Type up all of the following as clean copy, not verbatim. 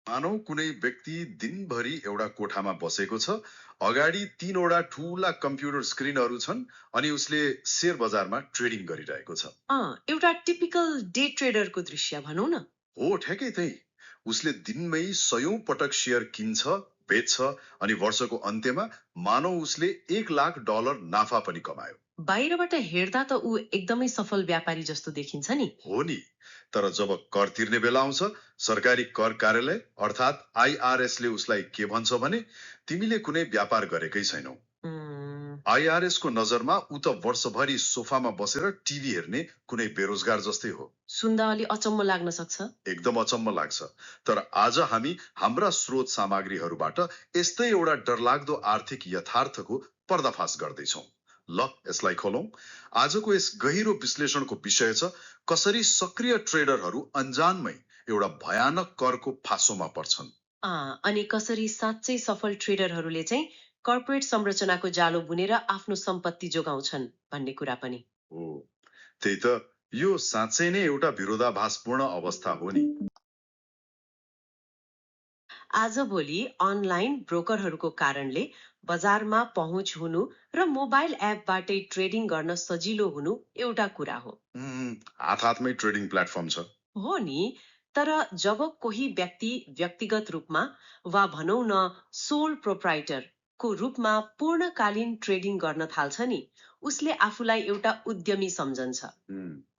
मानौ कुनै व्यक्ति दिनभरि एउटा कोठामा बसेको छ, अगाडि 3वटा ठूला कम्प्युटर स्क्रिनहरू छन् अनि उसले शेयर बजारमा ट्रेडिङ गरिरहेको छ। एउटा टिपिकल डे ट्रेडरको दृश्य भनौँ न। हो ठ्याक्कै त्यही। उसले दिनमै सयौं पटक शेयर किन्छ, बेच्छ अनि वर्षको अन्त्यमा मानौ उसले $1 लाख नाफा पनि कमायो। बाहिरबाट हेर्दा त ऊ एकदमै सफल व्यापारी जस्तो देखिन्छ नि। हो नि, तर जब कर तिर्ने बेला आउँछ, सरकारी कर कार्यालय अर्थात् IRS ले उसलाई के भन्छ भने तिमीले कुनै व्यापार गरेकै छैनौ। उम्, IRS को नजरमा ऊ त वर्षभरि सोफामा बसेर टिभी हेर्ने कुनै बेरोजगार जस्तै हो। सुन्दा अलि अचम्म लाग्न सक्छ। एकदम अचम्म लाग्छ। तर आज हामी हाम्रा स्रोत सामग्रीहरूबाट यस्तै एउटा डरलाग्दो आर्थिक यथार्थको पर्दाफास गर्दैछौँ। ल यसलाई खोलौं। आजको यस गहिरो विश्लेषणको विषय छ कसरी सक्रिय ट्रेडरहरू अनजानमै एउटा भयानक करको फासोमा पर्छन्। अनि कसरी साँच्चै सफल ट्रेडरहरूले चाहिँ कर्पोरेट संरचनाको जालो बुनेर आफ्नो सम्पत्ति जोगाउँछन् भन्ने कुरा पनि। हो, त्यही त। यो साँच्चै नै एउटा विरोधाभासपूर्ण अवस्था हो नि। आजभोलि अनलाइन ब्रोकरहरूको कारणले बजारमा पहुँच हुनु र मोबाइल एपबाटै ट्रेडिङ गर्न सजिलो हुनु एउटा कुरा हो। हातमै ट्रेडिङ प्लेटफर्म छ। हो नि, तर जब कोही व्यक्ति व्यक्तिगत रूपमा वा भनौँ न सोल प्रोप्राइटर को रूपमा पूर्णकालीन ट्रेडिङ गर्न थाल्छ नि, उसले आफूलाई एउटा उद्यमी सम्झन्छ।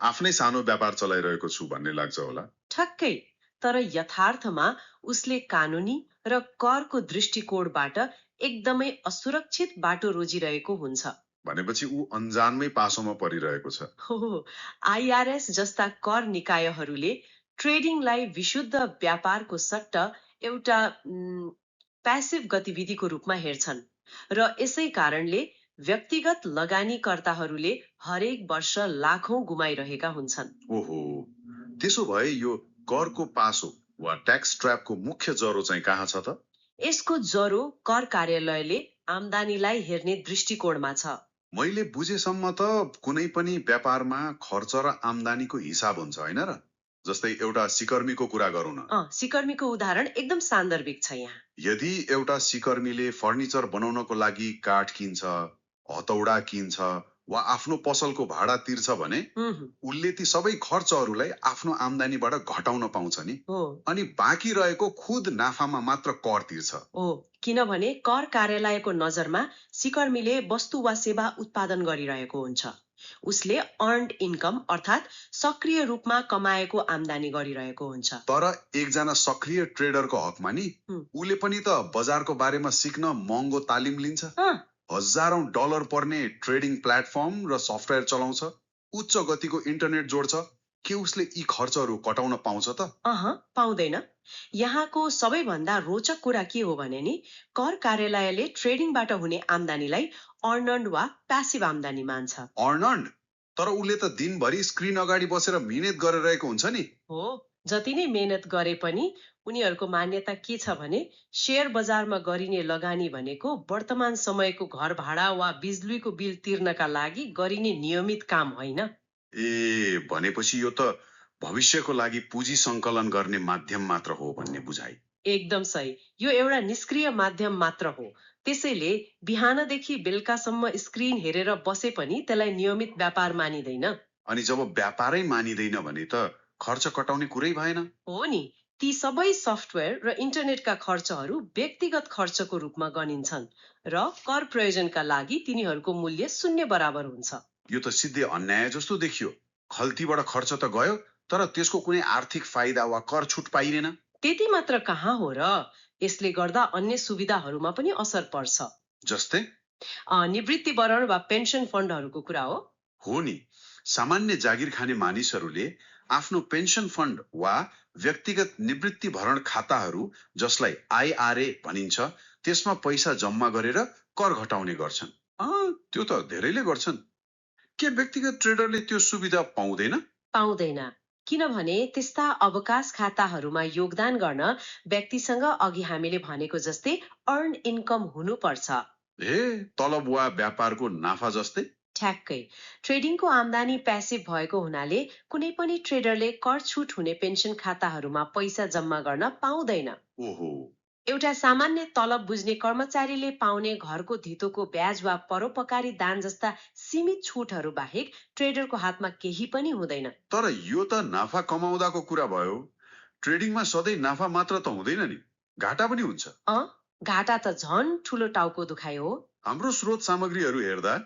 आफ्नै सानो व्यापार चलाइरहेको छु भन्ने लाग्छ होला। ठक्कै। तर यथार्थमा उसले कानुनी र करको दृष्टिकोणबाट एकदमै असुरक्षित बाटो रोजिरहेको हुन्छ। भनेपछि ऊ अनजानमै पासोमा परिरहेको छ। हो, IRS जस्ता कर निकायहरूले ट्रेडिङलाई विशुद्ध व्यापारको सट्ट एउटा प्यासिभ गतिविधिको रूपमा हेर्छन् र यसै कारणले व्यक्तिगत लगानीकर्ताहरूले हरेक वर्ष लाखौं गुमाइरहेका हुन्छन्। ओहो, त्यसो भए यो करको पासो वा ट्याक्स ट्र्यापको मुख्य जरो चाहिँ कहाँ छ त? यसको जरो कर कार्यालयले आम्दानीलाई हेर्ने दृष्टिकोणमा छ। मैले बुझेसम्म त कुनै पनि व्यापारमा खर्च र आम्दानीको हिसाब हुन्छ हैन र? जस्तै एउटा सिकर्मीको कुरा गरौँ न। सिकर्मीको उदाहरण एकदम सान्दर्भिक छ यहाँ। यदि एउटा सिकर्मीले फर्निचर बनाउनको लागि काठ किन्छ, हतौडा किन्छ वा आफ्नो पसलको भाडा तिर्छ भने उनले ती सबै खर्चहरूलाई आफ्नो आम्दानीबाट घटाउन पाउँछ नि। अनि बाँकी रहेको खुद नाफामा मात्र कर तिर्छ। किनभने कर कार्यालयको नजरमा सिकर्मीले वस्तु वा सेवा उत्पादन गरिरहेको हुन्छ। उसले अर्न्ड इन्कम अर्थात् सक्रिय रूपमा कमाएको आम्दानी गरिरहेको हुन्छ। तर एकजना सक्रिय ट्रेडरको हकमा नि उले पनि त बजारको बारेमा सिक्न महँगो तालिम लिन्छ। हजारौं डलर पर्ने ट्रेडिङ प्लेटफर्म र सफ्टवेयर चलाउँछ, उच्च गतिको इन्टरनेट जोड्छ। के उसले यी खर्चहरू कटाउन पाउँछ त? पाउँदैन। यहाँको सबैभन्दा रोचक कुरा के हो भने नि कर कार्यालयले ट्रेडिङबाट हुने आम्दानीलाई अर्नन्ड वा प्यासिभ आम्दानी मान्छ। अर्नन्ड? तर उले त दिनभरि स्क्रिन अगाडि बसेर मिहिनेत गरिरहेको हुन्छ नि। हो, जति नै मेहनत गरे पनि उनीहरूको मान्यता के छ भने शेयर बजारमा गरिने लगानी भनेको वर्तमान समयको घर भाडा वा बिजुलीको बिल तिर्नका लागि गरिने नियमित काम होइन। भनेपछि यो त भविष्यको लागि पुँजी सङ्कलन गर्ने माध्यम मात्र हो भन्ने बुझाइ। एकदम सही। यो एउटा निष्क्रिय माध्यम मात्र हो। त्यसैले बिहानदेखि बेलुकासम्म स्क्रिन हेरेर बसे पनि त्यसलाई नियमित व्यापार मानिदैन। अनि जब व्यापारै मानिदैन भने त खर्च कटाउने कुरै भएन। हो नि, ती सबै सफ्टवेयर र इन्टरनेटका खर्चहरू व्यक्तिगत खर्चको रूपमा गनिन्छन् र कर प्रयोजनका लागि तिनीहरूको मूल्य शून्य बराबर हुन्छ। यो त सिधै अन्याय जस्तो देखियो। खल्तीबाट खर्च त गयो, तर त्यसको कुनै आर्थिक फाइदा वा कर छुट पाइएन। त्यति मात्र कहाँ हो र, यसले गर्दा अन्य सुविधाहरूमा पनि असर पर्छ। जस्तै निवृत्तिभरण वा पेन्सन फन्डहरूको कुरा हो। हो नि, सामान्य जागिर खाने मानिसहरूले आफ्नो पेन्सन फन्ड वा व्यक्तिगत निवृत्तिभरण खाताहरू जसलाई IRA भनिन्छ त्यसमा पैसा जम्मा गरेर कर घटाउने गर्छन्। त्यो त धेरैले गर्छन्। के व्यक्तिगत ट्रेडरले त्यो सुविधा पाउँदैन? पाउँदैन, किनभने त्यस्ता अवकाश खाताहरूमा योगदान गर्न व्यक्तिसँग अघि हामीले भनेको जस्तै अर्न इन्कम हुनुपर्छ। तलब वा व्यापारको नाफा जस्तै? ठ्याक्कै ट्रेडिङको आम्दानी प्यासिभ भएको हुनाले कुनै पनि ट्रेडरले कर छुट हुने पेन्सन खाताहरूमा पैसा जम्मा गर्न पाउँदैन। ओहो, एउटा सामान्य तलब बुझ्ने कर्मचारीले पाउने घरको धितोको ब्याज वा परोपकारी दान जस्ता सीमित छुटहरू बाहेक ट्रेडरको हातमा केही पनि हुँदैन। तर यो त नाफा कमाउँदाको कुरा भयो। ट्रेडिङमा सधैँ नाफा मात्र त हुँदैन नि, घाटा पनि हुन्छ। घाटा त झन् ठुलो टाउको दुखाइ हो। हाम्रो स्रोत सामग्रीहरू हेर्दा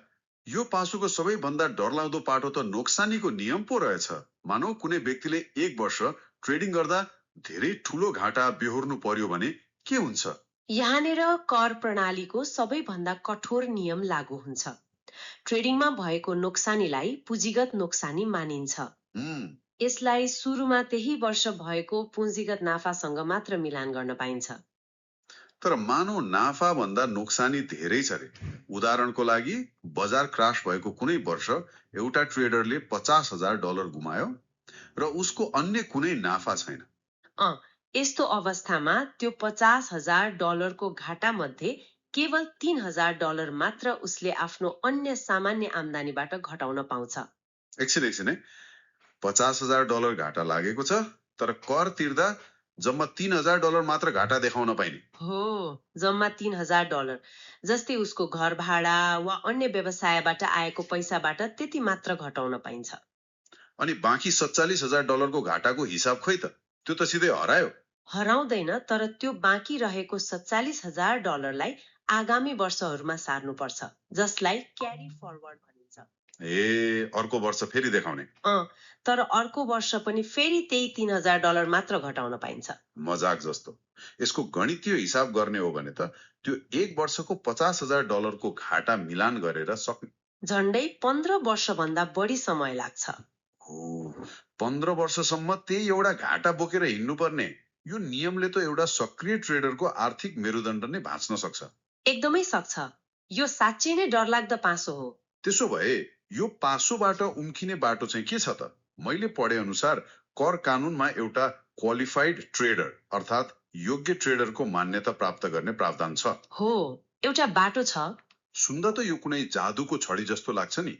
यो पासोको सबैभन्दा डरलाग्दो पाटो त नोक्सानीको नियम पो रहेछ। मानौ कुनै व्यक्तिले 1 वर्ष ट्रेडिङ गर्दा धेरै ठुलो घाटा बेहोर्नु पर्यो भने के हुन्छ? यहाँनिर कर प्रणालीको सबैभन्दा कठोर नियम लागू हुन्छ। ट्रेडिङमा भएको नोक्सानीलाई पुँजीगत नोक्सानी मानिन्छ। यसलाई सुरुमा त्यही वर्ष भएको पुँजीगत नाफासँग मात्र मिलान गर्न पाइन्छ। तर मानौ नाफा भन्दा नोक्सानी धेरै छ रे। उदाहरणको लागि बजार क्रास भएको कुनै वर्ष एउटा ट्रेडरले $50,000 गुमायो र उसको अन्य कुनै नाफा छैन। यस्तो अवस्थामा त्यो $50,000 को घाटा मध्ये केवल $3,000 मात्र उसले आफ्नो अन्य सामान्य आम्दानीबाट घटाउन पाउँछ। एकछिन है, $50,000 घाटा लागेको छ, तर कर तिर्दा जम्मा $3,000 मात्र घाटा देखाउन पाइने। हो, जम्मा $3,000, जस्तै उसको घर भाडा वा अन्य व्यवसायबाट आएको पैसाबाट त्यति मात्र घटाउन पाइन्छ। अनि बाँकी $47,000 को घाटाको हिसाब खोइ त, त्यो त सिधै हरायो। हराउँदैन, तर त्यो बाँकी रहेको $47,000 लाई आगामी वर्षहरूमा सार्नुपर्छ, जसलाई क्यारी फरवर्ड भनिन्छ। अर्को वर्ष फेरि देखाउने। तर अर्को वर्ष पनि फेरि त्यही $3,000 मात्र घटाउन पाइन्छ। मजाक जस्तो। यसको गणितीय हिसाब गर्ने हो भने त त्यो 1 वर्षको $50,000 को घाटा मिलान गरेर सक्ने झन्डै 15 वर्षभन्दा बढी समय लाग्छ। 15 वर्षसम्म त्यही एउटा घाटा बोकेर हिँड्नुपर्ने। यो नियमले त एउटा सक्रिय ट्रेडरको आर्थिक मेरुदण्ड नै भाँच्न सक्छ। एकदमै सक्छ। यो साँच्चै नै डरलाग्दो पासो हो। त्यसो भए यो पासोबाट उम्किने बाटो चाहिँ के छ त? मैले पढे अनुसार कर कानुनमा एउटा क्वालिफाइड ट्रेडर अर्थात् योग्य ट्रेडरको मान्यता प्राप्त गर्ने प्रावधान छ। हो, एउटा बाटो छ। सुन्दा त यो कुनै जादुको छडी जस्तो लाग्छ नि।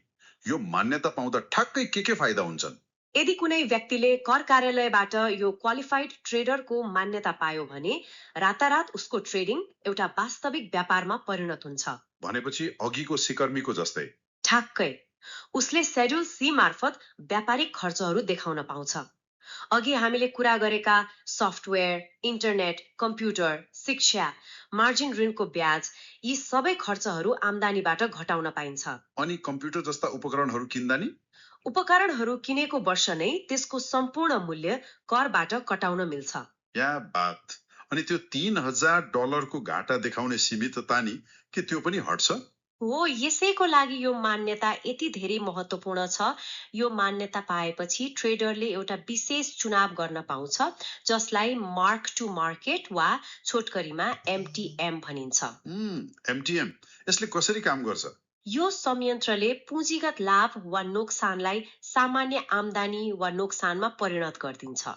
यो मान्यता पाउँदा ठ्याक्कै के फाइदा हुन्छन्? यदि कुनै व्यक्तिले कर कार्यालयबाट यो क्वालिफाइड ट्रेडरको मान्यता पायो भने रातारात उसको ट्रेडिङ एउटा वास्तविक व्यापारमा परिणत हुन्छ। भनेपछि अघिको सिकर्मीको जस्तै। ठ्याक्कै। उसले शेड्युल सी मार्फत व्यापारिक खर्चहरू देखाउन पाउँछ। अघि हामीले कुरा गरेका सफ्टवेयर, इन्टरनेट, कम्प्युटर, शिक्षा, मार्जिन ऋणको ब्याज, यी सबै खर्चहरू आम्दानीबाट घटाउन पाइन्छ। अनि कम्प्युटर जस्ता उपकरणहरू किन्दा नि? उपकरणहरू किनेको वर्ष नै त्यसको सम्पूर्ण मूल्य करबाट कटाउन मिल्छ। या बात। अनि त्यो $3,000 को घाटा देखाउने सीमितता नि के त्यो पनि हट्छ? हो, यसैको लागि यो मान्यता यति धेरै महत्त्वपूर्ण छ। यो मान्यता पाएपछि ट्रेडरले एउटा विशेष चुनाव गर्न पाउँछ, जसलाई मार्क टु मार्केट वा छोटकरीमा MTM भनिन्छ। MTM, यसले कसरी काम गर्छ? यो संयन्त्रले पुँजीगत लाभ वा नोक्सानलाई सामान्य आम्दानी वा नोक्सानमा परिणत गरिदिन्छ।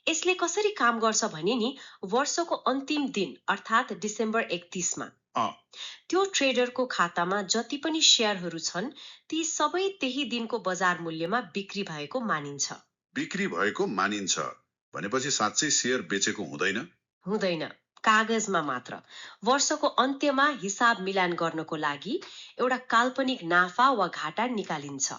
यसले कसरी काम गर्छ भने नि, वर्षको अन्तिम दिन अर्थात् डिसेम्बर 31 मा त्यो ट्रेडरको खातामा जति पनि शेयरहरू छन् ती सबै त्यही दिनको बजार मूल्यमा बिक्री भएको मानिन्छ। बिक्री भएको मानिन्छ भनेपछि साँच्चै शेयर बेचेको हुँदैन? हुँदैन, कागजमा मात्र। वर्षको अन्त्यमा हिसाब मिलान गर्नको लागि एउटा काल्पनिक नाफा वा घाटा निकालिन्छ।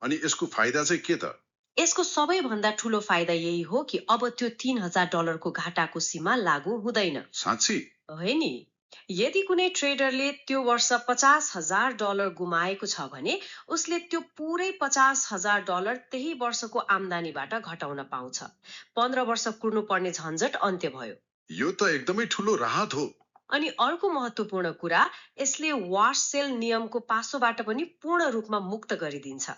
अनि यसको फाइदा चाहिँ के त? यसको सबैभन्दा ठूलो फाइदा यही हो कि अब त्यो $3,000 को घाटाको सीमा लागू हुँदैन। साँच्चै? होइन नि। यदि कुनै ट्रेडरले त्यो वर्ष $50,000 गुमाएको छ भने उसले त्यो पुरै $50,000 त्यही वर्षको आम्दानीबाट घटाउन पाउँछ। 15 वर्ष कुर्नु पर्ने झन्झट अन्त्य भयो। यो त एकदमै ठूलो राहत हो। अनि अर्को महत्त्वपूर्ण कुरा, यसले वाश सेल नियमको पासोबाट पनि पूर्ण रूपमा मुक्त गरिदिन्छ।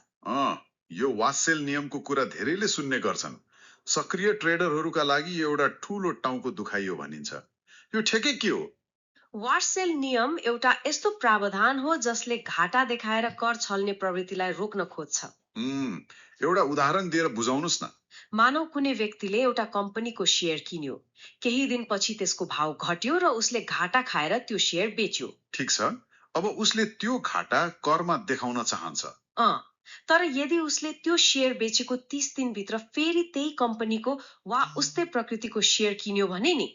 यो वाश सेल नियमको कुरा धेरैले सुन्ने गर्छन्। सक्रिय ट्रेडरहरूका लागि यो एउटा ठूलो टाउको दुखाइयो भनिन्छ। यो ठेकै के हो? वाश सेल नियम एउटा यस्तो प्रावधान हो जसले घाटा देखाएर कर छल्ने प्रवृत्तिलाई रोक्न खोज्छ। एउटा उदाहरण दिएर बुझाउनुस् न। मानव कुनै व्यक्तिले एउटा कम्पनीको शेयर किन्यो, केही दिनपछि त्यसको भाव घट्यो र उसले घाटा खाएर त्यो शेयर बेच्यो। ठीक छ, अब उसले त्यो घाटा करमा देखाउन चाहन्छ। अँ तर यदि उसले त्यो शेयर बेचेको 30 दिनभित्र फेरि त्यही कम्पनीको वा उस्तै प्रकृतिको शेयर किन्यो भने नि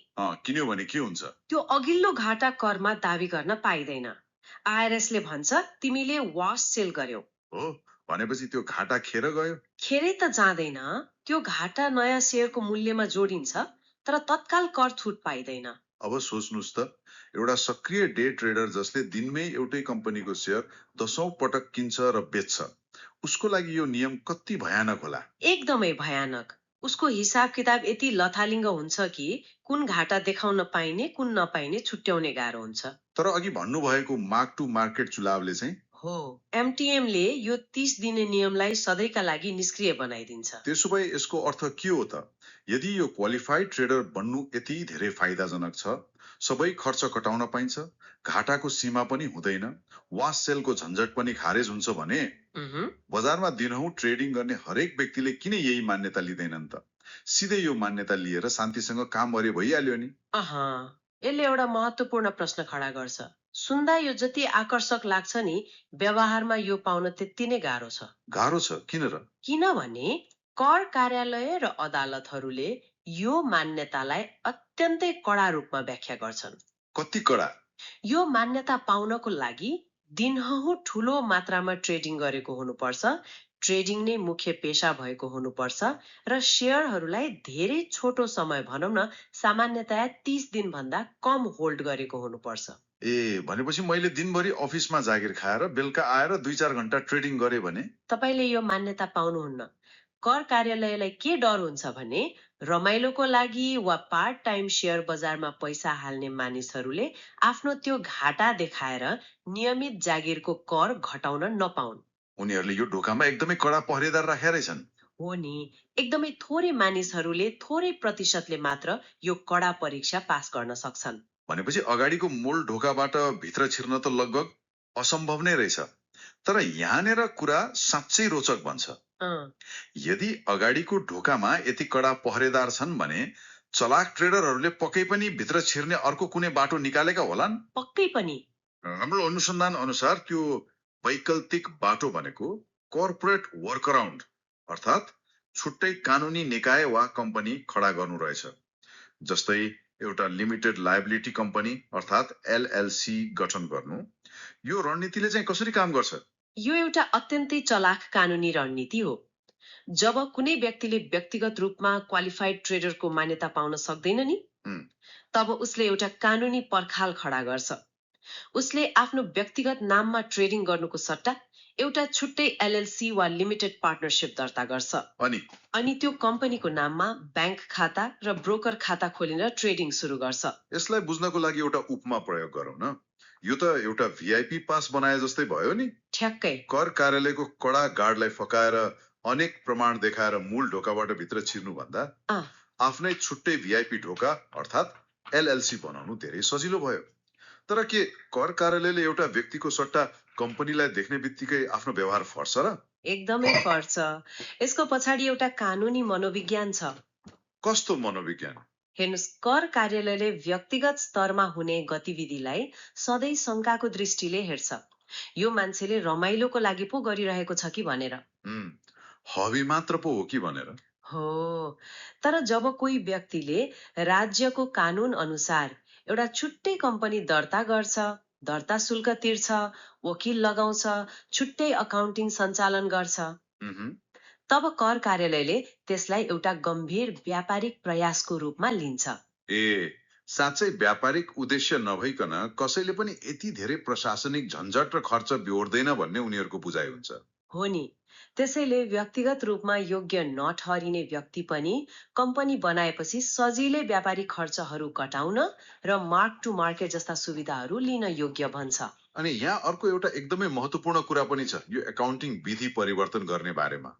किन्यो भने के हुन्छ? त्यो अघिल्लो घाटा करमा दावी गर्न पाइँदैन। आइआरएसले भन्छ तिमीले वास सेल गर्यौ। हो, भनेपछि त्यो घाटा खेर गयो। खेरै त जाँदैन, त्यो घाटा नयाँ शेयरको मूल्यमा जोडिन्छ तर तत्काल कर छुट पाइँदैन। अब सोच्नुस् त, एउटा सक्रिय डे ट्रेडर जसले दिनमै एउटै कम्पनीको शेयर 10औं पटक किन्छ र बेच्छ, उसको लागि यो नियम कति भयानक होला। एकदमै भयानक। उसको हिसाब किताब यति लथालिङ्ग हुन्छ कि कुन घाटा देखाउन पाइने कुन नपाइने छुट्याउने गाह्रो हुन्छ। तर अघि भन्नुभएको मार्क टु मार्केट चुनावले चाहिँ हो, एमटिएमले यो 30 दिने नियमलाई सधैँका लागि निष्क्रिय बनाइदिन्छ। त्यसो भए यसको अर्थ के हो त? यदि यो क्वालिफाइड ट्रेडर बन्नु यति धेरै फाइदाजनक छ, सबै खर्च कटाउन पाइन्छ, घाटाको सीमा पनि हुँदैन, वास सेलको झन्झट पनि खारेज हुन्छ भने उहुँ, बजारमा दिनहुँ ट्रेडिङ गर्ने हरेक व्यक्तिले किन यही मान्यता लिँदैनन् त? सिधै यो मान्यता लिएर शान्तिसँग काम गरे भइहाल्यो नि। यसले एउटा महत्त्वपूर्ण प्रश्न खडा गर्छ। सुन्दा यो जति आकर्षक लाग्छ नि, व्यवहारमा यो पाउन त्यति नै गाह्रो छ। गाह्रो छ किन र? किनभने कर कार्यालय र अदालतहरूले यो मान्यतालाई अत्यन्तै कडा रूपमा व्याख्या गर्छन्। कति कडा? यो मान्यता पाउनको लागि दिनहुँ ठूलो मात्रामा ट्रेडिङ गरेको हुनुपर्छ, ट्रेडिङ नै मुख्य पेशा भएको हुनुपर्छ र शेयरहरूलाई धेरै छोटो समय भनौँ न सामान्यतया 30 दिन भन्दा कम होल्ड गरेको हुनुपर्छ। भनेपछि मैले दिनभरि अफिसमा जागिर खाएर बेलुका आएर 2-4 घण्टा ट्रेडिङ गरे भने तपाईले यो मान्यता पाउनुहुन्न। कर कार्यालयलाई के डर हुन्छ भने रमाइलोको लागि वा पार्ट टाइम शेयर बजारमा पैसा हाल्ने मानिसहरूले आफ्नो त्यो घाटा देखाएर नियमित जागिरको कर घटाउन नपाउन्। उनीहरूले यो ढोकामा एकदमै कडा पहरेदार राखेका रहेछन्। हो नि, एकदमै थोरै मानिसहरूले थोरै प्रतिशतले मात्र यो कडा परीक्षा पास गर्न सक्छन्। भनेपछि अगाडिको मूल ढोकाबाट भित्र छिर्न त लगभग असम्भव नै रहेछ। तर यहाँनेर कुरा साँच्चै रोचक बन्छ। यदि अगाडिको ढोकामा यति कडा पहरेदार छन् भने चलाक ट्रेडरहरूले पक्कै पनि भित्र छिर्ने अर्को कुनै बाटो निकालेका होलान्। पक्कै पनि। हाम्रो अनुसन्धान अनुसार त्यो वैकल्पिक बाटो भनेको कर्पोरेट वर्कअराउन्ड अर्थात् छुट्टै कानुनी निकाय वा कम्पनी खडा गर्नु रहेछ। जस्तै एउटा लिमिटेड लायबिलिटी कम्पनी अर्थात् एलएलसी गठन गर्नु। यो रणनीतिले चाहिँ कसरी काम गर्छ? यो एउटा अत्यन्तै चलाक कानुनी रणनीति हो। जब कुनै व्यक्तिले व्यक्तिगत रूपमा क्वालिफाइड ट्रेडरको मान्यता पाउन सक्दैन नि, तब उसले एउटा कानुनी पर्खाल खडा गर्छ। उसले आफ्नो व्यक्तिगत नाममा ट्रेडिङ गर्नुको सट्टा एउटा छुट्टै एलएलसी वा लिमिटेड पार्टनरशिप दर्ता गर्छ। अनि त्यो कम्पनीको नाममा बैंक खाता र ब्रोकर खाता खोलेर ट्रेडिङ सुरु गर्छ। यसलाई बुझ्नको लागि एउटा उपमा प्रयोग गरौँ न। यो त एउटा भिआइपी पास बनाए जस्तै भयो नि। ठ्याक्कै। कर कार्यालयको कडा गार्डलाई फकाएर अनेक प्रमाण देखाएर मूल ढोकाबाट भित्र छिर्नु भन्दा आफ्नै छुट्टै भिआइपी ढोका अर्थात् एलएलसी बनाउनु धेरै सजिलो भयो। तर के कर कार्यालयले एउटा व्यक्तिको सट्टा कम्पनीलाई देख्ने बित्तिकै आफ्नो व्यवहार फर्छ र? एकदमै फर्छ। यसको पछाडि एउटा कानुनी मनोविज्ञान छ। कस्तो मनोविज्ञान? हेर्नुस्, कर कार्यालयले व्यक्तिगत स्तरमा हुने गतिविधिलाई सधैँ शंकाको दृष्टिले हेर्छ। यो मान्छेले रमाइलोको लागि पो गरिरहेको छ कि भनेर। हबी मात्र पो हो कि भनेर। हो, तर जब कोही व्यक्तिले राज्यको कानुन अनुसार एउटा छुट्टै कम्पनी दर्ता गर्छ, दर्ता शुल्क तिर्छ, वकिल लगाउँछ, छुट्टै अकाउन्टिङ सञ्चालन गर्छ, तब कर कार्यालयले त्यसलाई एउटा गम्भीर व्यापारिक प्रयासको रूपमा लिन्छ। साँच्चै व्यापारिक उद्देश्य नभइकन कसैले पनि यति धेरै प्रशासनिक झन्झट र खर्च बिहोर्दैन भन्ने उनीहरूको बुझाइ हुन्छ। हो नि, त्यसैले व्यक्तिगत रूपमा योग्य नठहरिने व्यक्ति पनि कम्पनी बनाएपछि सजिलै व्यापारिक खर्चहरू घटाउन र मार्क टु मार्केट जस्ता सुविधाहरू लिन योग्य बन्छ। अनि यहाँ अर्को एउटा एकदमै महत्त्वपूर्ण कुरा पनि छ, यो एकाउन्टिङ विधि परिवर्तन गर्ने बारेमा।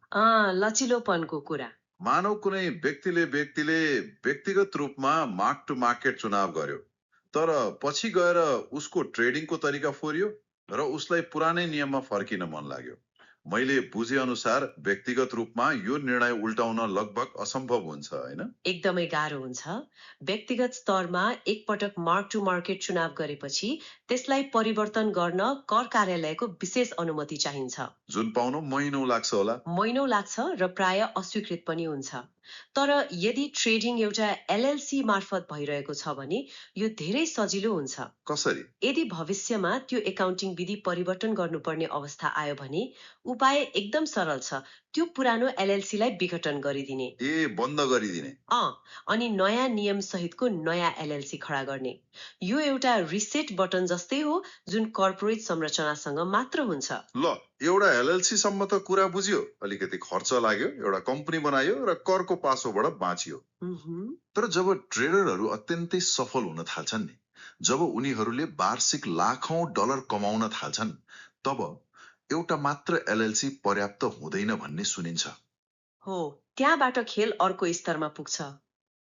लचिलोपनको कुरा। मानव कुनै व्यक्तिले व्यक्तिगत रूपमा मार्क टु मार्केट चुनाव गर्यो, तर पछि गएर उसको ट्रेडिङको तरिका फोरियो र उसलाई पुरानै नियममा फर्किन मन लाग्यो मैले बुझे अनुसार व्यक्तिगत रूपमा यो निर्णय उल्टाउन लगभग असम्भव हुन्छ हैन? एकदमै गाह्रो हुन्छ। व्यक्तिगत स्तरमा एकपटक मार्क टु मार्केट चुनाव गरेपछि त्यसलाई परिवर्तन गर्न कर कार्यालयको विशेष अनुमति चाहिन्छ। जुन पाउन महिनौं लाग्छ होला। महिनौं लाग्छ र प्राय अस्वीकृत पनि हुन्छ। तर यदि ट्रेडिङ एउटा एलएलसी मार्फत भइरहेको छ भने यो धेरै सजिलो हुन्छ। कसरी? यदि भविष्यमा त्यो एकाउन्टिङ विधि परिवर्तन गर्नुपर्ने अवस्था आयो भने उपाय एकदम सरल छ, त्यो पुरानो एलएलसी लाई विघटन गरिदिने। बन्द गरिदिने। अनि नयाँ नियम सहितको नयाँ एलएलसी खडा गर्ने। यो एउटा रिसेट बटन जस्तै हो जुन कर्पोरेट संरचनासँग मात्र हुन्छ। ल, एउटा एलएलसी सम्म त कुरा बुझ्यो, अलिकति खर्च लाग्यो, एउटा कम्पनी बनायो र करको पासोबाट बाँचियो। तर जब ट्रेडरहरू अत्यन्तै सफल हुन थाल्छन् नि, जब उनीहरूले वार्षिक लाखौं डलर कमाउन थाल्छन्, तब एउटा मात्र एलएलसी पर्याप्त हुँदैन भन्ने सुनिन्छ। हो, त्यहाँबाट खेल अर्को स्तरमा पुग्छ।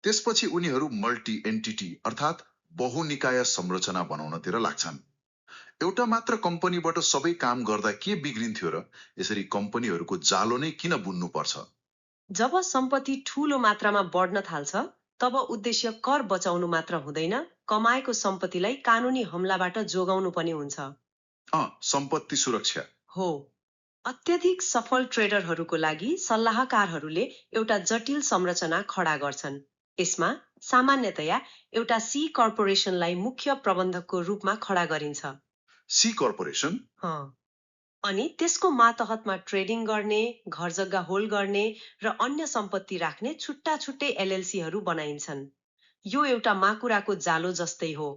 त्यसपछि उनीहरू मल्टी एन्टिटी अर्थात् बहुनिकाय संरचना बनाउनतिर लाग्छन्। एउटा मात्र कम्पनीबाट सबै काम गर्दा के बिग्रिन्थ्यो र यसरी कम्पनीहरूको जालो नै किन बुन्नु पर्छ? जब सम्पत्ति ठूलो मात्रामा बढ्न थाल्छ, तब उद्देश्य कर बचाउनु मात्र हुँदैन, कमाएको सम्पत्तिलाई कानुनी हमलाबाट जोगाउनु पनि हुन्छ। सम्पत्ति सुरक्षा। हो, अत्यधिक सफल ट्रेडरहरूको लागि सल्लाहकारहरूले एउटा जटिल संरचना खडा गर्छन्। यसमा सामान्यतया एउटा सी कर्पोरेसनलाई मुख्य प्रबन्धकको रूपमा खडा गरिन्छ। C corporation? अनि त्यसको मातहतमा ट्रेडिङ गर्ने, घर जग्गा होल्ड गर्ने र अन्य सम्पत्ति राख्ने छुट्टा छुट्टै एलएलसीहरू बनाइन्छन्। यो एउटा माकुराको जालो जस्तै हो।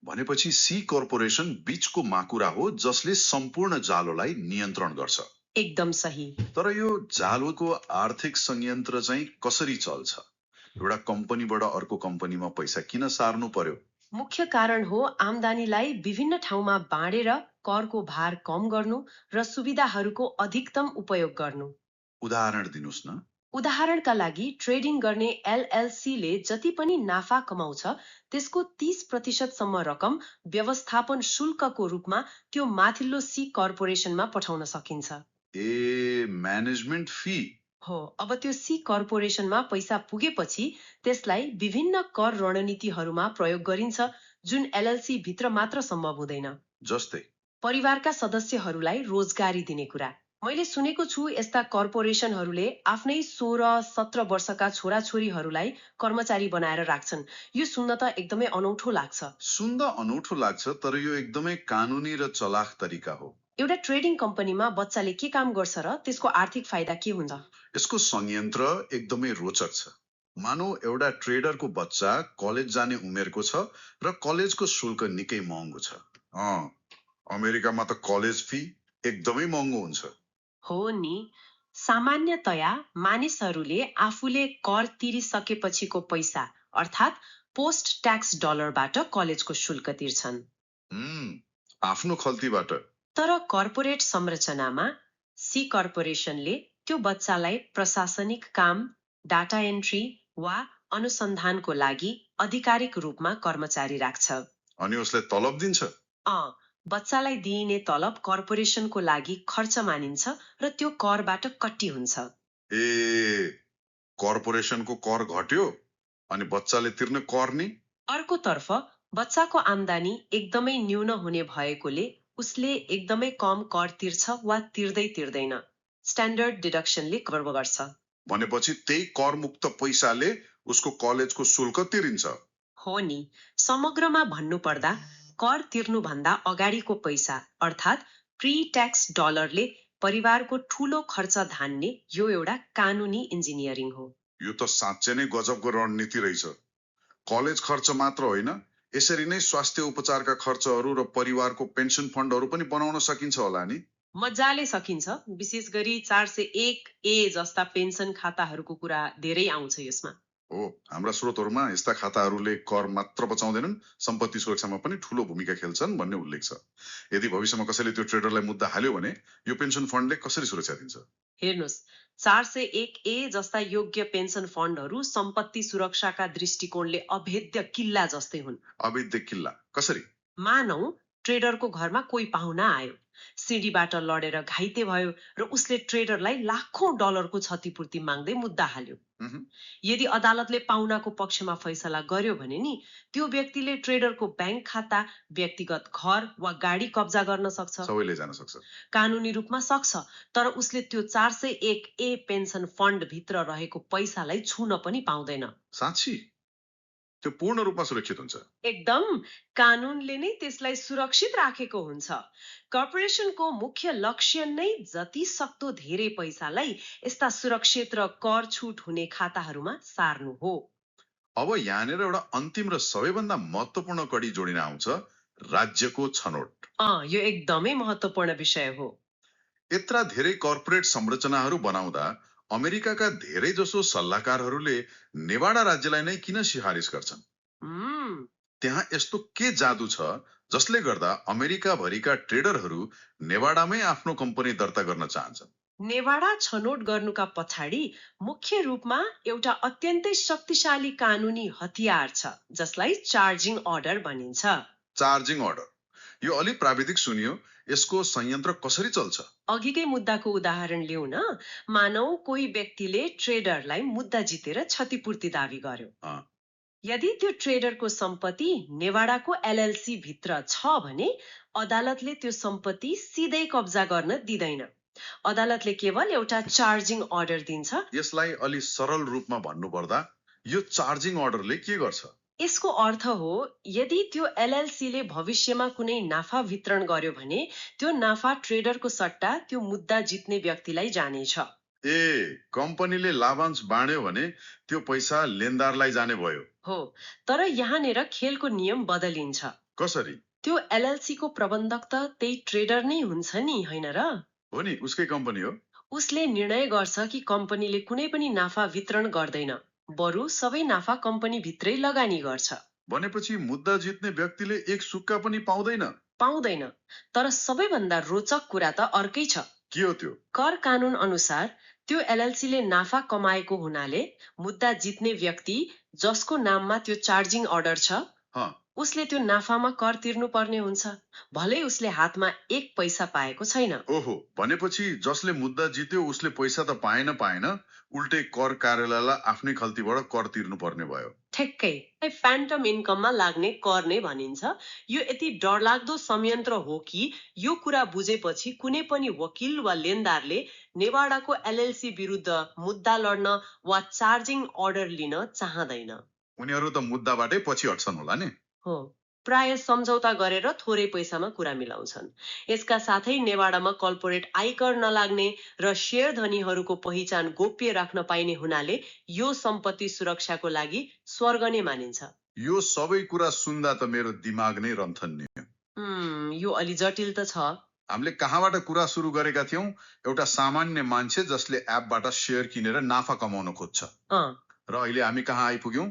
भनेपछि सी कर्पोरेसन बीचको माकुरा हो जसले सम्पूर्ण जालोलाई नियन्त्रण गर्छ। एकदम सही। तर यो जालोको आर्थिक संयन्त्र चाहिँ कसरी चल्छ? एउटा कम्पनीबाट अर्को कम्पनीमा पैसा किन सार्नु पर्यो? मुख्य कारण हो आम्दानीलाई विभिन्न ठाउँमा बाँडेर करको भार कम गर्नु र सुविधाहरूको अधिकतम उपयोग गर्नु। उदाहरण दिनुस् न। उदाहरणका लागि ट्रेडिङ गर्ने एलएलसी ले जति पनि नाफा कमाउँछ त्यसको 30% सम्म रकम व्यवस्थापन शुल्कको रूपमा त्यो माथिल्लो सी कर्पोरेसनमा पठाउन सकिन्छ। Management fee. हो, अब त्यो सी कर्पोरेसनमा पैसा पुगेपछि त्यसलाई विभिन्न कर रणनीतिहरूमा प्रयोग गरिन्छ जुन एलएलसी भित्र मात्र सम्भव हुँदैन। जस्तै परिवारका सदस्यहरूलाई रोजगारी दिने कुरा। मैले सुनेको छु यस्ता कर्पोरेसनहरूले आफ्नै 16-17 वर्षका छोराछोरीहरूलाई कर्मचारी बनाएर राख्छन्। यो सुन्न त एकदमै अनौठो लाग्छ। सुन्दा अनौठो लाग्छ, तर यो एकदमै कानुनी र चलाख तरिका हो। एउटा ट्रेडिङ कम्पनीमा बच्चाले के काम गर्छ र त्यसको आर्थिक फाइदा के हुन्छ? यसको संयन्त्र एकदमै रोचक छ। मानौ एउटा ट्रेडरको बच्चा कलेज जाने उमेरको छ र कलेजको शुल्क निकै महँगो छ। अमेरिकामा त कलेज फी एकदमै महँगो हुन्छ। हो नि, सामान्यतया मानिसहरूले आफूले कर तिरिसकेपछिको पैसा अर्थात् पोस्ट ट्याक्स डलरबाट कलेजको शुल्क तिर्छन्। आफ्नो खल्तीबाट। तर कर्पोरेट संरचनामा सी कर्पोरेसनले त्यो बच्चालाई प्रशासनिक काम, डाटा एन्ट्री वा अनुसन्धानको लागि आधिकारिक रूपमा कर्मचारी राख्छ। अनि उसलाई तलब दिन्छ? बच्चालाई दिइने तलब कर्पोरेसनको लागि खर्च मानिन्छ र त्यो करबाट कट्टी हुन्छ। कर्पोरेसनको कर घट्यो अनि बच्चाले तिर्ने कर नि? अर्कोतर्फ बच्चाको आम्दानी एकदमै न्यून हुने भएकोले उसले एकदमै कम कर तिर्छ वा तिर्दैन। स्ट्यान्डर्ड डिडक्सनले कभर गर्छ। भनेपछि त्यही करमुक्त पैसाले उसको कलेजको शुल्क तिरिन्छ। हो नि, समग्रमा भन्नुपर्दा कर तिर्नुभन्दा अगाडिको पैसा अर्थात् प्री ट्याक्स डलरले परिवारको ठूलो खर्च धान्ने यो एउटा कानुनी इन्जिनियरिङ हो। यो त साँच्चै नै गजबको रणनीति रहेछ। कलेज खर्च मात्र होइन, यसरी नै स्वास्थ्य उपचारका खर्चहरू र परिवारको पेन्सन फन्डहरू पनि बनाउन सकिन्छ होला नि? मजाले सकिन्छ। विशेष गरी 401A जस्ता पेन्सन खाताहरूको कुरा धेरै आउँछ यसमा। हो, हाम्रा स्रोतहरूमा यस्ता खाताहरूले कर मात्र बचाउँदैनन्, सम्पत्ति सुरक्षामा पनि ठूलो भूमिका खेल्छन् भन्ने उल्लेख छ। यदि भविष्यमा कसैले त्यो ट्रेडरलाई मुद्दा हाल्यो भने यो पेन्सन फन्डले कसरी सुरक्षा दिन्छ? हेर्नुस्, 401A जस्ता योग्य पेन्सन फन्डहरू सम्पत्ति सुरक्षाका दृष्टिकोणले अभेद्य किल्ला जस्तै हुन्। अभेद्य किल्ला कसरी? मानौ ट्रेडरको घरमा कोही पाहुना आयो, सिडीबाट लडेर घाइते भयो र उसले ट्रेडरलाई लाखौं डलरको क्षतिपूर्ति माग्दै मुद्दा हाल्यो। मह्म, यदि अदालतले पाहुनाको पक्षमा फैसला गर्यो भने नि त्यो व्यक्तिले ट्रेडरको ब्याङ्क खाता, व्यक्तिगत घर वा गाडी कब्जा गर्न सक्छ। सबैले जान सक्छ। कानूनी रूपमा सक्छ, तर उसले त्यो 401 ए पेन्सन फन्ड भित्र रहेको पैसालाई छुन पनि पाउँदैन। साँच्ची त्यो पूर्ण रूपमा सुरक्षित हुन्छ। एकदम, कानूनले नै त्यसलाई सुरक्षित राखेको हुन्छ। कर्पोरेसनको मुख्य लक्ष्य नै जति सक्दो धेरै पैसालाई यस्ता सुरक्षित र कर छुट हुने खाताहरूमा सार्नु हो। अब यहाँनिर एउटा अन्तिम र सबैभन्दा महत्त्वपूर्ण कडी जोडिन आउँछ, राज्यको छनौट। यो एकदमै महत्त्वपूर्ण विषय हो। यत्रा धेरै कर्पोरेट संरचनाहरू बनाउँदा अमेरिकाका धेरै जसो सल्लाहकारहरूले नेवाडा राज्यलाई नै किन सिफारिस गर्छन्? त्यहाँ यस्तो के जादु छ जसले गर्दा अमेरिका भरिका ट्रेडरहरू नेवाडामै आफ्नो कम्पनी दर्ता गर्न चाहन्छन्? नेवाडा छनौट गर्नुका पछाडि मुख्य रूपमा एउटा अत्यन्तै शक्तिशाली कानूनी हतियार छ जसलाई चार्जिङ अर्डर भनिन्छ। चार्जिङ अर्डर, यो अलि प्राविधिक सुनियो। यसको संयन्त्र कसरी चल्छ? अघिकै मुद्दाको उदाहरण लिऊ न। मानौ कोही व्यक्तिले ट्रेडरलाई मुद्दा जितेर क्षतिपूर्ति दावी गर्यो। यदि त्यो ट्रेडरको सम्पत्ति नेवाडाको एलएलसी भित्र छ भने अदालतले त्यो सम्पत्ति सिधै कब्जा गर्न दिँदैन। अदालतले केवल एउटा चार्जिङ अर्डर दिन्छ। यसलाई अलि सरल रूपमा भन्नुपर्दा यो चार्जिङ अर्डरले के गर्छ? यसको अर्थ हो यदि त्यो एलएलसी ले भविष्यमा कुनै नाफा वितरण गर्यो भने त्यो नाफा ट्रेडरको सट्टा त्यो मुद्दा जित्ने व्यक्तिलाई जानेछ। कम्पनीले लाभांश बाँड्यो भने त्यो पैसा लेनदारलाई जाने भयो। हो, तर यहाँनिर खेलको नियम बदलिन्छ। कसरी? त्यो एलएलसी को प्रबन्धक त त्यही ट्रेडर नै हुन्छ नि, हैन र? हो नि, उसकै कम्पनी हो। उसले निर्णय गर्छ कि कम्पनीले कुनै पनि नाफा वितरण गर्दैन, बरु सबै नाफा कम्पनी भित्रै लगानी गर्छ। भनेपछि मुद्दा जित्ने व्यक्तिले एक सुक्का पनि पाउँदैन? पाउँदैन। तर सबैभन्दा रोचक कुरा त अर्कै छ। के हो त्यो? कर कानून अनुसार त्यो एलएलसी ले नाफा कमाएको हुनाले मुद्दा जित्ने व्यक्ति जसको नाममा त्यो चार्जिङ अर्डर छ, उसले त्यो नाफामा कर तिर्नु पर्ने हुन्छ, भलै उसले हातमा एक पैसा पाएको छैन। ओहो, भनेपछि जसले मुद्दा जित्यो उसले पैसा त पाएन, उल्टै कर कार्यालयलाई आफ्नै खल्तीबाट कर तिर्नु पर्ने भयो। ठ्याक्कै, फ्यान्टम इन्कममा लाग्ने कर नै भनिन्छ। यो यति डरलाग्दो संयन्त्र हो कि यो कुरा बुझेपछि कुनै पनि वकिल वा लेनदारले नेवाडाको एलएलसी विरुद्ध मुद्दा लड्न वा चार्जिङ अर्डर लिन चाहँदैन। उनीहरू त मुद्दाबाटै पछि हट्छन् होला नि। हो, प्राय सम्झौता गरेर थोरै पैसामा कुरा मिलाउँछन्। यसका साथै नेवाडामा कर्पोरेट आयकर नलाग्ने र शेयर धनीहरूको पहिचान गोप्य राख्न पाइने हुनाले यो सम्पत्ति सुरक्षाको लागि स्वर्ग नै मानिन्छ। यो सबै कुरा सुन्दा त मेरो दिमाग नै रन्थन्यो। यो अलि जटिल त छ। हामीले कहाँबाट कुरा सुरु गरेका थियौं? एउटा सामान्य मान्छे जसले एपबाट शेयर किनेर नाफा कमाउन खोज्छ। र अहिले हामी कहाँ आइपुग्यौं?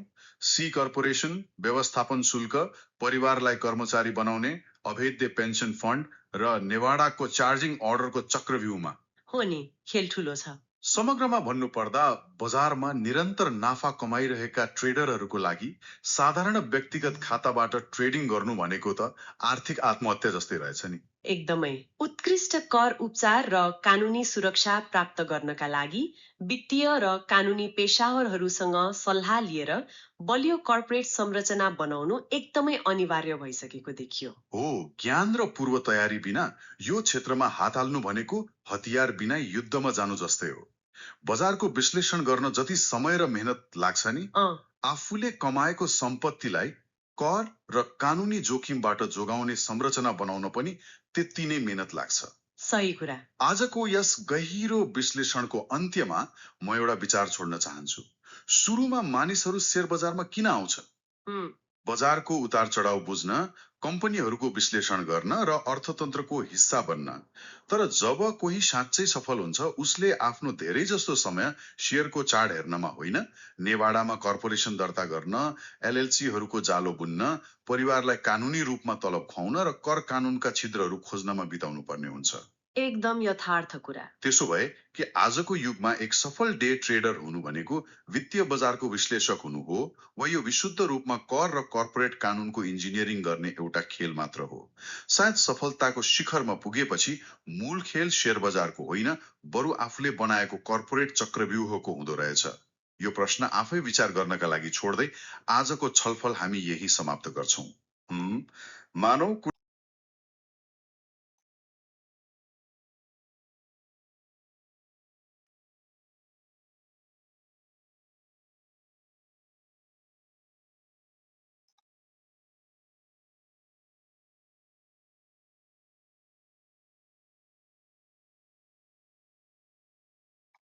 सी कर्पोरेसन, व्यवस्थापन शुल्क, परिवारलाई कर्मचारी बनाउने, अभेद्य पेन्सन फन्ड र नेवाडाको चार्जिङ अर्डरको चक्रव्यूहमा। हो नि, खेल ठुलो छ। समग्रमा भन्नुपर्दा बजारमा निरन्तर नाफा कमाइरहेका ट्रेडरहरूको लागि साधारण व्यक्तिगत खाताबाट ट्रेडिङ गर्नु भनेको त आर्थिक आत्महत्या जस्तै रहेछ नि। एकदमै। उत्कृष्ट कर उपचार र कानूनी सुरक्षा प्राप्त गर्नका लागि वित्तीय र कानूनी पेशावरहरूसँग सल्लाह लिएर बलियो कर्पोरेट संरचना बनाउनु एकदमै अनिवार्य भइसकेको देखियो। हो, ज्ञान र पूर्व तयारी बिना यो क्षेत्रमा हात हाल्नु भनेको हतियार बिना युद्धमा जानु जस्तै हो। बजारको विश्लेषण गर्न जति समय र मेहनत लाग्छ नि, आफूले कमाएको सम्पत्तिलाई कर र कानूनी जोखिमबाट जोगाउने संरचना बनाउन पनि त्यति नै मेहनत लाग्छ। सही कुरा। आजको यस गहिरो विश्लेषणको अन्त्यमा म एउटा विचार छोड्न चाहन्छु। सुरुमा मानिसहरू शेयर बजारमा किन आउँछन्? बजारको उतार चढाव बुझ्न, कम्पनीहरूको विश्लेषण गर्न र अर्थतन्त्रको हिस्सा बन्न। तर जब कोही साँच्चै सफल हुन्छ उसले आफ्नो धेरै जस्तो समय शेयरको चार्ट हेर्नमा होइन, नेवाडामा कर्पोरेसन दर्ता गर्न, एलएलसीहरूको जालो बुन्न, परिवारलाई कानूनी रूपमा तलब खुवाउन र कर कानूनका छिद्रहरू खोज्नमा बिताउनु पर्ने हुन्छ। एकदम यथार्थ कुरा। त्यसो भए कि आजको युगमा एक सफल डे ट्रेडर हुनु भनेको वित्तीय बजारको विश्लेषक हुनु हो वा यो विशुद्ध रूपमा कर र कर्पोरेट कानूनको इन्जिनियरिङ गर्ने एउटा खेल मात्र हो? सायद सफलताको शिखरमा पुगेपछि मूल खेल शेयर बजारको होइन, बरु आफूले बनाएको कर्पोरेट चक्रव्यूहको हुँदो रहेछ। यो प्रश्न आफै विचार गर्नका लागि छोड्दै आजको छलफल हामी यही समाप्त गर्छौं। मानौ